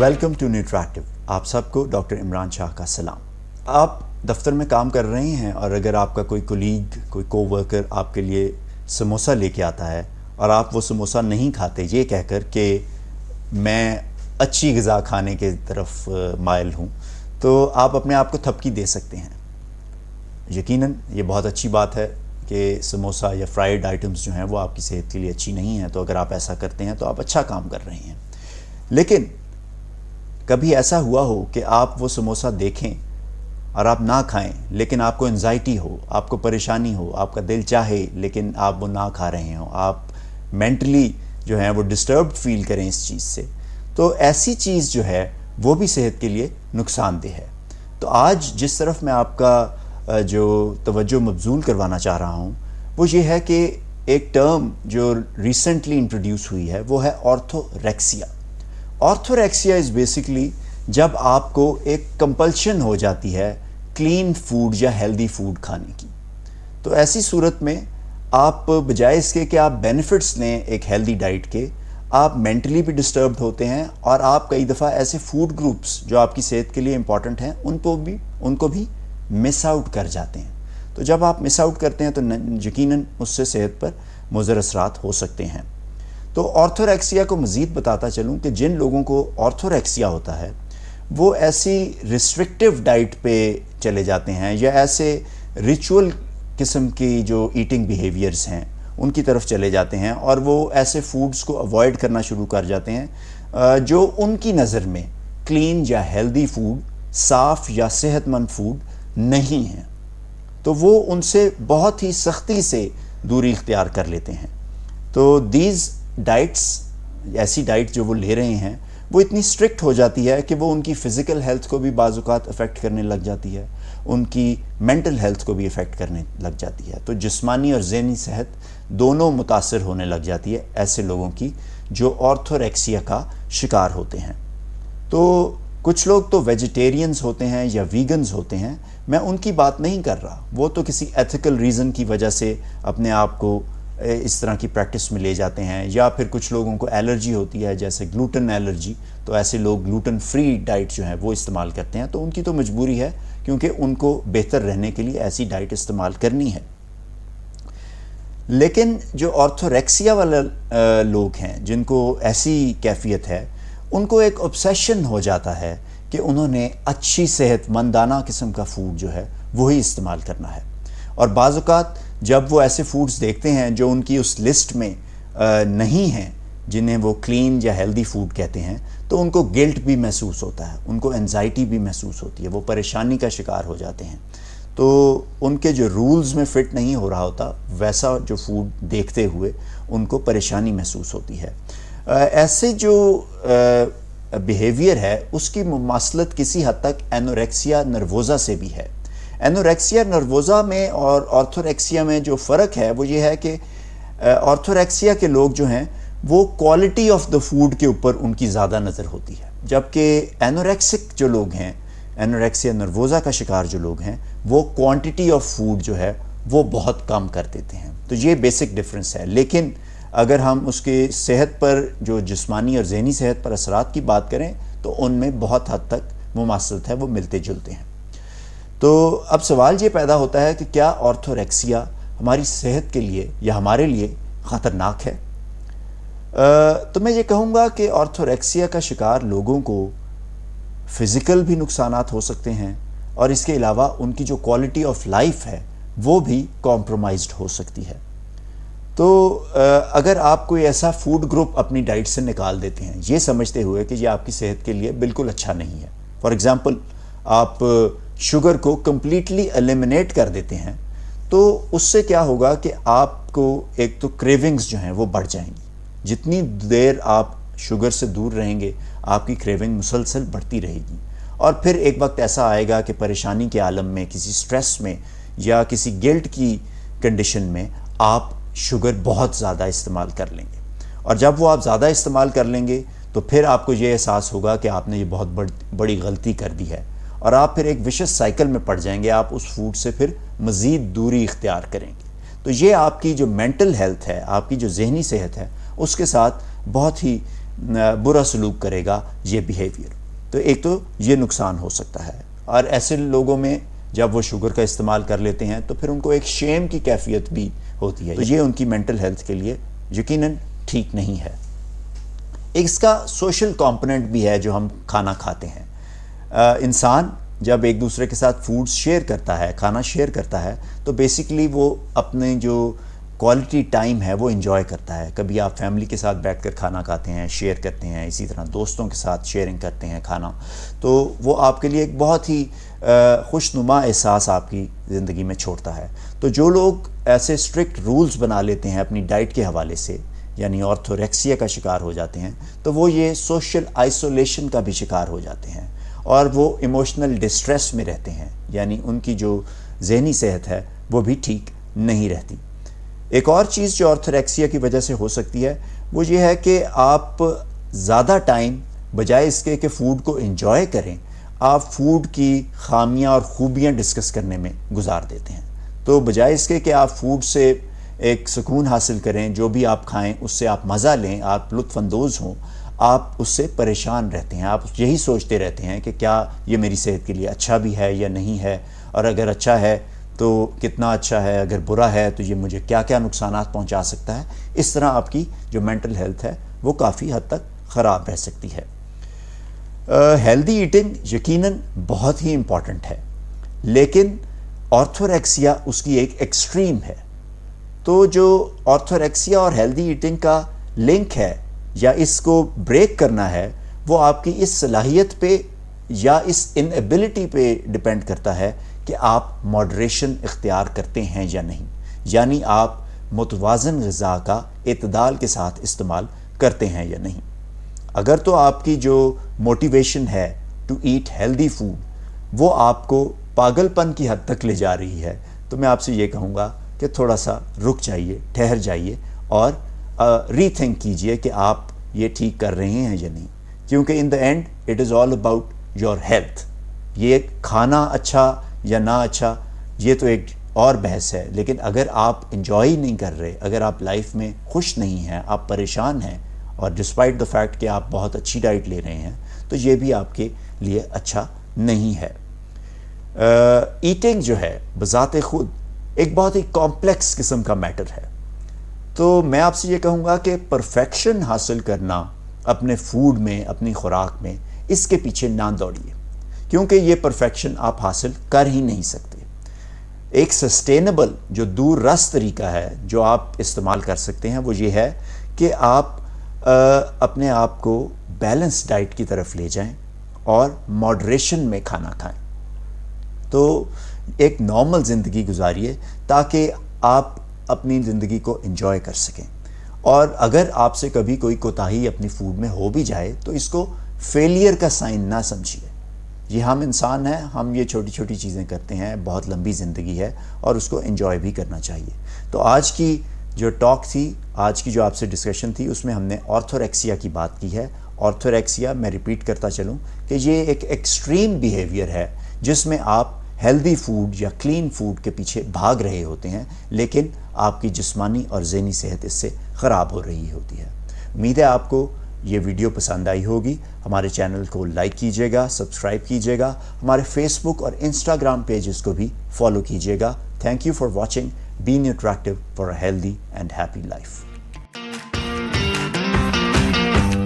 Welcome to न्यूट्रैक्टिव। आप सबको doctor Imran Shah का सलाम। आप दफ्तर में काम कर रहे हैं और अगर आपका कोई कोलीग, कोई कोवर्कर आपके लिए समोसा लेके आता है और आप वो समोसा नहीं खाते ये कहकर कि मैं अच्छी ग़िज़ा खाने के तरफ माइल हूँ, तो आप अपने आप को थपकी दे सकते हैं। यकीनन ये बहुत अच्छी बात है कि समोसा या फ्राइड आइटम्स जो हैं वो आपकी सेहत के लिए अच्छी नहीं हैं, तो अगर आप ऐसा करते हैं तो आप अच्छा काम कर रहे हैं। लेकिन कभी ऐसा हुआ हो कि आप वो समोसा देखें और आप ना खाएं, लेकिन आपको एंजाइटी हो, आपको परेशानी हो, आपका दिल चाहे लेकिन आप वो ना खा रहे हो, आप मेंटली जो है वो डिस्टर्ब्ड फील करें इस चीज़ से, तो ऐसी चीज़ जो है वो भी सेहत के लिए नुकसानदेह है। तो आज जिस तरफ मैं आपका जो तवज्जो मबजूल करवाना चाह रहा हूँ वो ये है कि एक टर्म जो रिसेंटली इंट्रोड्यूस हुई है वो है ऑर्थोरेक्सिया। ऑर्थोरेक्सिया इज़ बेसिकली जब आपको एक कंपल्शन हो जाती है क्लीन फूड या हेल्दी फूड खाने की। तो ऐसी सूरत में आप बजाय इसके कि आप बेनिफिट्स लें एक हेल्दी डाइट के, आप मेंटली भी डिस्टर्ब्ड होते हैं और आप कई दफ़ा ऐसे फूड ग्रुप्स जो आपकी सेहत के लिए इम्पॉर्टेंट हैं उनको भी मिस आउट कर जाते हैं। तो जब आप मिस आउट करते हैं तो यकीनन उससे सेहत पर मुज़र असरात हो सकते हैं। तो ऑर्थोरेक्सिया को मज़ीद बताता चलूँ कि जिन लोगों को ऑर्थोरेक्सिया होता है वो ऐसी रिस्ट्रिक्टिव डाइट पे चले जाते हैं या ऐसे रिचुअल किस्म की जो ईटिंग बिहेवियर्स हैं उनकी तरफ चले जाते हैं और वो ऐसे फूड्स को अवॉइड करना शुरू कर जाते हैं जो उनकी नज़र में क्लीन या हेल्दी फूड, साफ़ या सेहतमंद फूड नहीं हैं। तो वो उनसे बहुत ही सख्ती से दूरी इख्तियार कर लेते हैं। तो दीज डाइट्स, ऐसी डाइट जो वो ले रहे हैं वो इतनी स्ट्रिक्ट हो जाती है कि वो उनकी फ़िज़िकल हेल्थ को भी बाज़-औक़ात अफेक्ट करने लग जाती है, उनकी मेंटल हेल्थ को भी अफेक्ट करने लग जाती है। तो जिस्मानी और ज़हनी सेहत दोनों मुतासर होने लग जाती है ऐसे लोगों की जो ऑर्थोरेक्सिया का शिकार होते हैं। तो कुछ लोग तो वेजिटेरियंस होते हैं या वीगन्स होते हैं, मैं उनकी बात नहीं कर रहा, वो तो किसी एथिकल रीज़न की वजह से अपने आप को इस तरह की प्रैक्टिस में ले जाते हैं, या फिर कुछ लोगों को एलर्जी होती है जैसे ग्लूटेन एलर्जी, तो ऐसे लोग ग्लूटेन फ्री डाइट जो है वो इस्तेमाल करते हैं। तो उनकी तो मजबूरी है क्योंकि उनको बेहतर रहने के लिए ऐसी डाइट इस्तेमाल करनी है। लेकिन जो ऑर्थोरेक्सिया वाले लोग हैं जिनको ऐसी कैफियत है, उनको एक ऑब्सेशन हो जाता है कि उन्होंने अच्छी सेहतमंदाना किस्म का फूड जो है वही इस्तेमाल करना है। और बाज़ औक़ात जब वो ऐसे फूड्स देखते हैं जो उनकी उस लिस्ट में नहीं हैं, जिन्हें वो क्लीन या हेल्दी फूड कहते हैं, तो उनको गिल्ट भी महसूस होता है, उनको एंजाइटी भी महसूस होती है, वो परेशानी का शिकार हो जाते हैं। तो उनके जो रूल्स में फ़िट नहीं हो रहा होता वैसा जो फूड देखते हुए उनको परेशानी महसूस होती है। ऐसे जो बिहेवियर है उसकी मुमासलत किसी हद तक एनोरेक्सिया नर्वोज़ा से भी है। एनोरेक्सिया नर्वोज़ा में और ऑर्थोरेक्सिया में जो फ़र्क है वो ये है कि ऑर्थोरेक्सिया के लोग जो हैं वो क्वालिटी ऑफ द फूड के ऊपर उनकी ज़्यादा नज़र होती है, जबकि एनोरेक्सिक जो लोग हैं, एनोरेक्सिया नर्वोज़ा का शिकार जो लोग हैं, वो क्वांटिटी ऑफ फूड जो है वो बहुत कम कर देते हैं। तो ये बेसिक डिफरेंस है। लेकिन अगर हम उसके सेहत पर, जो जिस्मानी और ज़हनी सेहत पर असरात की बात करें तो उनमें बहुत हद तक मुमासलत है, वो मिलते जुलते हैं। तो अब सवाल ये पैदा होता है कि क्या ऑर्थोरेक्सिया हमारी सेहत के लिए या हमारे लिए ख़तरनाक है? तो मैं ये कहूँगा कि ऑर्थोरेक्सिया का शिकार लोगों को फ़िज़िकल भी नुकसानात हो सकते हैं और इसके अलावा उनकी जो क्वालिटी ऑफ लाइफ है वो भी कॉम्प्रोमाइज़्ड हो सकती है। तो अगर आप कोई ऐसा फूड ग्रुप अपनी डाइट से निकाल देते हैं ये समझते हुए कि ये आपकी सेहत के लिए बिल्कुल अच्छा नहीं है, फॉर एग्ज़ाम्पल आप शुगर को कम्प्लीटली एलिमिनेट कर देते हैं, तो उससे क्या होगा कि आपको एक तो क्रेविंग्स जो हैं वो बढ़ जाएंगी। जितनी देर आप शुगर से दूर रहेंगे आपकी क्रेविंग मुसलसल बढ़ती रहेगी और फिर एक वक्त ऐसा आएगा कि परेशानी के आलम में, किसी स्ट्रेस में या किसी गिल्ट की कंडीशन में आप शुगर बहुत ज़्यादा इस्तेमाल कर लेंगे। और जब वो आप ज़्यादा इस्तेमाल कर लेंगे तो फिर आपको ये एहसास होगा कि आपने ये बहुत बड़ी गलती कर दी है और आप फिर एक विशेष साइकिल में पड़ जाएंगे, आप उस फूड से फिर मज़ीद दूरी इख्तियार करेंगे। तो ये आपकी जो मेंटल हेल्थ है, आपकी जो ज़हनी सेहत है, उसके साथ बहुत ही برا سلوک کرے گا یہ بیہیویئر. تو ایک تو یہ نقصان ہو سکتا ہے. اور ایسے لوگوں میں جب وہ شوگر کا استعمال کر لیتے ہیں تو پھر ان کو ایک شیم کی کیفیت بھی ہوتی ہے. تو یہ ان کی مینٹل ہیلتھ کے لیے یقیناً ٹھیک نہیں ہے. اس کا سوشل کمپوننٹ بھی ہے جو ہم کھانا کھاتے ہیں. انسان جب ایک دوسرے کے ساتھ فوڈ شیئر کرتا ہے، کھانا شیئر کرتا ہے، تو بیسیکلی وہ اپنے جو کوالٹی ٹائم ہے وہ انجوائے کرتا ہے. کبھی آپ فیملی کے ساتھ بیٹھ کر کھانا کھاتے ہیں، شیئر کرتے ہیں، اسی طرح دوستوں کے ساتھ شیئرنگ کرتے ہیں کھانا، تو وہ آپ کے لیے ایک بہت ہی خوشنما احساس آپ کی زندگی میں چھوڑتا ہے. تو جو لوگ ایسے اسٹرکٹ رولز بنا لیتے ہیں اپنی ڈائٹ کے حوالے سے، یعنی آرتھوریکسیا کا شکار ہو جاتے ہیں، تو وہ یہ سوشل آئسولیشن کا بھی شکار ہو جاتے ہیں اور وہ ایموشنل ڈسٹریس میں رہتے ہیں. یعنی ان کی جو ذہنی صحت ہے وہ بھی ٹھیک نہیں رہتی. ایک اور چیز جو آرتھوریکسیا کی وجہ سے ہو سکتی ہے وہ یہ ہے کہ آپ زیادہ ٹائم بجائے اس کے کہ فوڈ کو انجوائے کریں، آپ فوڈ کی خامیاں اور خوبیاں ڈسکس کرنے میں گزار دیتے ہیں. تو بجائے اس کے کہ آپ فوڈ سے ایک سکون حاصل کریں، جو بھی آپ کھائیں اس سے آپ مزہ لیں، آپ لطف اندوز ہوں، آپ اس سے پریشان رہتے ہیں. آپ یہی سوچتے رہتے ہیں کہ کیا یہ میری صحت کے لیے اچھا بھی ہے یا نہیں ہے، اور اگر اچھا ہے تو کتنا اچھا ہے، اگر برا ہے تو یہ مجھے کیا کیا نقصانات پہنچا سکتا ہے. اس طرح آپ کی جو مینٹل ہیلتھ ہے وہ کافی حد تک خراب رہ سکتی ہے. ہیلدی ایٹنگ یقیناً بہت ہی امپورٹنٹ ہے، لیکن آرتھوریکسیا اس کی ایک ایکسٹریم ہے. تو جو آرتھوریکسیا اور ہیلدی ایٹنگ کا لنک ہے یا اس کو بریک کرنا ہے، وہ آپ کی اس صلاحیت پہ یا اس انیبلٹی پہ ڈیپینڈ کرتا ہے کہ آپ ماڈریشن اختیار کرتے ہیں یا نہیں. یعنی آپ متوازن غذا کا اعتدال کے ساتھ استعمال کرتے ہیں یا نہیں. اگر تو آپ کی جو موٹیویشن ہے ٹو ایٹ ہیلدی فوڈ وہ آپ کو پاگل پن کی حد تک لے جا رہی ہے، تو میں آپ سے یہ کہوں گا کہ تھوڑا سا رک جائیے، ٹھہر جائیے اور ری تھنک کیجئے کہ آپ یہ ٹھیک کر رہے ہیں یا نہیں. کیونکہ in the end it is all about your health. یہ کھانا اچھا یا نہ اچھا یہ تو ایک اور بحث ہے، لیکن اگر آپ انجوائے نہیں کر رہے، اگر آپ لائف میں خوش نہیں ہیں، آپ پریشان ہیں، اور ڈسپائٹ دا فیکٹ کہ آپ بہت اچھی ڈائٹ لے رہے ہیں، تو یہ بھی آپ کے لیے اچھا نہیں ہے. ایٹنگ جو ہے بذات خود ایک بہت ہی کمپلیکس قسم کا میٹر ہے. تو میں آپ سے یہ کہوں گا کہ پرفیکشن حاصل کرنا اپنے فوڈ میں، اپنی خوراک میں، اس کے پیچھے نہ دوڑیے، کیونکہ یہ پرفیکشن آپ حاصل کر ہی نہیں سکتے. ایک سسٹینیبل جو دور رس طریقہ ہے جو آپ استعمال کر سکتے ہیں وہ یہ ہے کہ آپ اپنے آپ کو بیلنس ڈائٹ کی طرف لے جائیں اور ماڈریشن میں کھانا کھائیں. تو ایک نارمل زندگی گزاریے تاکہ آپ اپنی زندگی کو انجوائے کر سکیں. اور اگر آپ سے کبھی کوئی کوتاہی اپنی فوڈ میں ہو بھی جائے تو اس کو فیلئر کا سائن نہ سمجھیے. یہ ہم انسان ہیں، ہم یہ چھوٹی چھوٹی چیزیں کرتے ہیں، بہت لمبی زندگی ہے اور اس کو انجوائے بھی کرنا چاہیے. تو آج کی جو ٹاک تھی، آج کی جو آپ سے ڈسکشن تھی، اس میں ہم نے آرتھوریکسیا کی بات کی ہے. آرتھوریکسیا میں ریپیٹ کرتا چلوں کہ یہ ایک ایکسٹریم بیہیویئر ہے جس میں آپ ہیلدی فوڈ یا کلین فوڈ کے پیچھے بھاگ رہے ہوتے ہیں، لیکن آپ کی جسمانی اور ذہنی صحت اس سے خراب ہو رہی ہوتی ہے. امید ہے آپ کو یہ ویڈیو پسند آئی ہوگی. ہمارے چینل کو لائک کیجیے گا، سبسکرائب کیجیے گا، ہمارے فیس بک اور انسٹاگرام پیجز کو بھی فالو کیجیے گا. Thank you for watching. Be nutritive for a healthy and happy life.